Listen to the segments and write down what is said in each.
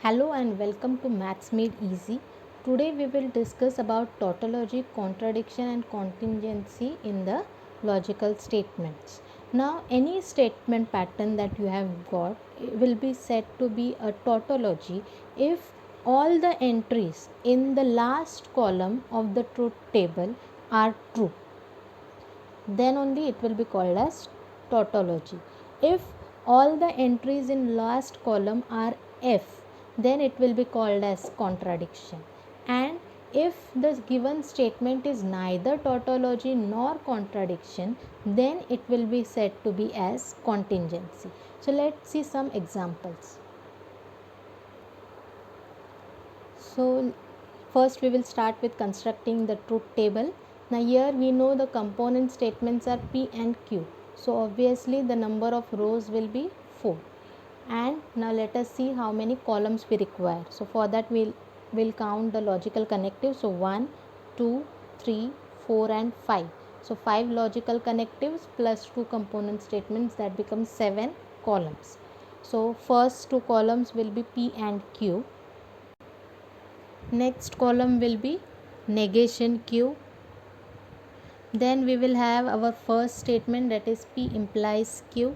Hello and welcome to Maths Made Easy. Today we will discuss about tautology, contradiction and contingency in the logical statements. Now any statement pattern that you have got will be said to be a tautology if all the entries in the last column of the truth table are true. Then only it will be called as tautology. If all the entries in last column are F, then it will be called as contradiction. And if the given statement is neither tautology nor contradiction, then it will be said to be as contingency. So let's see some examples. So first we will start with constructing the truth table. Now here we know the component statements are P and Q. So obviously the number of rows will be 4. And now let us see how many columns we require. So for that we'll count the logical connectives. So 1, 2, 3, 4 and 5. So 5 logical connectives plus 2 component statements, that becomes 7 columns. So first 2 columns will be P and Q. Next column will be negation Q. Then we will have our first statement, that is P implies Q.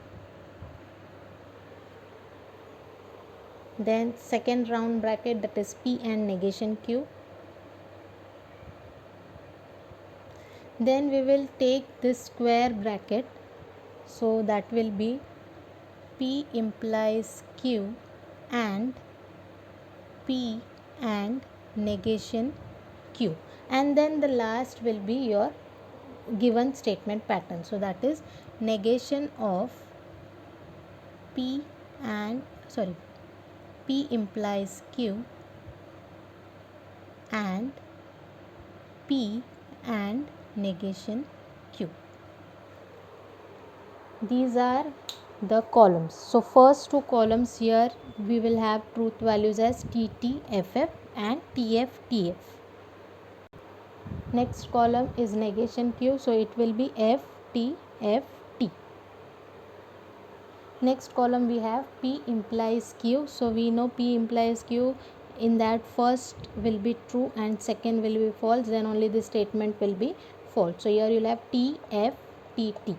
Then second round bracket, that is P and negation Q. Then we will take this square bracket, so that will be P implies Q and P and negation Q, and then the last will be your given statement pattern. So that is negation of P implies Q and P and negation Q. These are the columns. So first 2 columns here we will have truth values as TT, FF and TF, TF. Next column is negation Q, so it will be F, T, F, T. Next column we have P implies Q, so we know P implies Q, in that first will be true and second will be false, then only the statement will be false. So here you'll have T, F, T, T.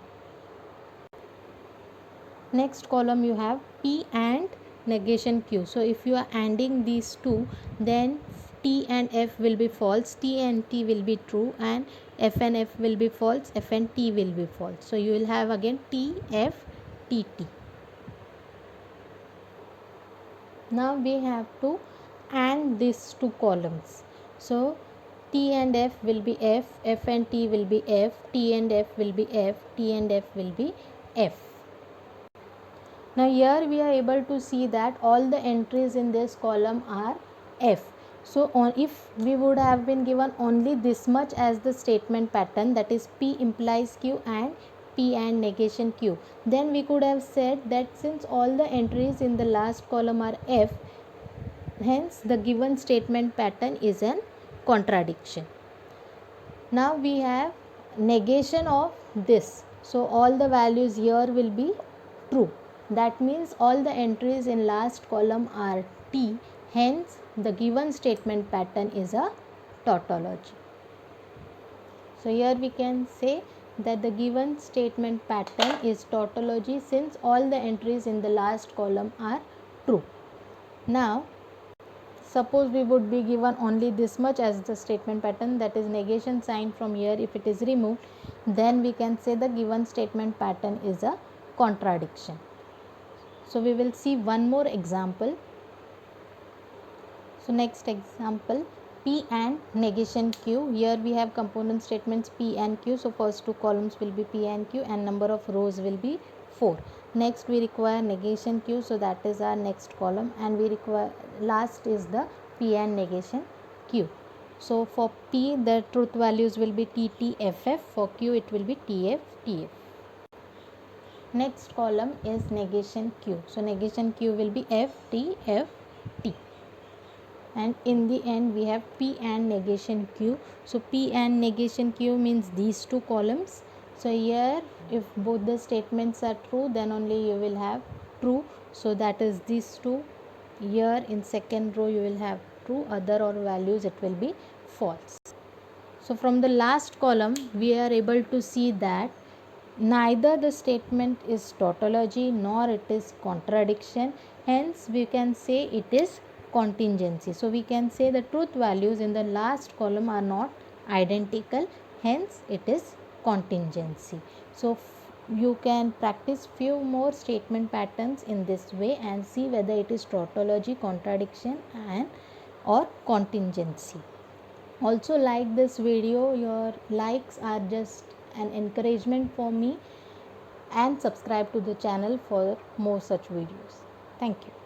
Next column you have P and negation Q. So if you are ANDing these two, then T and F will be false, T and T will be true, and F and F will be false, F and T will be false. So you will have again T, F, T, T. Now we have to AND these two columns. So T and F will be F, F and T will be F, T and F will be F, T and F will be F. Now here we are able to see that all the entries in this column are F. So if we would have been given only this much as the statement pattern, that is P implies Q and P and negation Q, then we could have said that since all the entries in the last column are F, hence the given statement pattern is an contradiction. Now we have negation of this. So all the values here will be true. That means all the entries in last column are T, hence the given statement pattern is a tautology. So here we can say that the given statement pattern is tautology since all the entries in the last column are true. Now suppose we would be given only this much as the statement pattern, that is negation sign from here, if it is removed, then we can say the given statement pattern is a contradiction. So we will see one more example. So next example, P and negation Q. Here we have component statements P and Q. So first 2 columns will be P and Q and number of rows will be 4. Next we require negation Q, so that is our next column, and we require last is the P and negation Q. So for P the truth values will be T, T, F, F. For Q it will be T, F, T, F. Next column is negation Q. So negation Q will be F, T, F, T. And in the end we have P and negation Q. So P and negation Q means these 2 columns. So here if both the statements are true, then only you will have true. So that is these 2. here in second row you will have true, other or values it will be false. So from the last column we are able to see that neither the statement is tautology nor it is contradiction, hence we can say it is contingency. So we can say the truth values in the last column are not identical, hence it is contingency. So you can practice few more statement patterns in this way and see whether it is tautology, contradiction and or contingency. Also like this video, your likes are just an encouragement for me, and subscribe to the channel for more such videos. Thank you.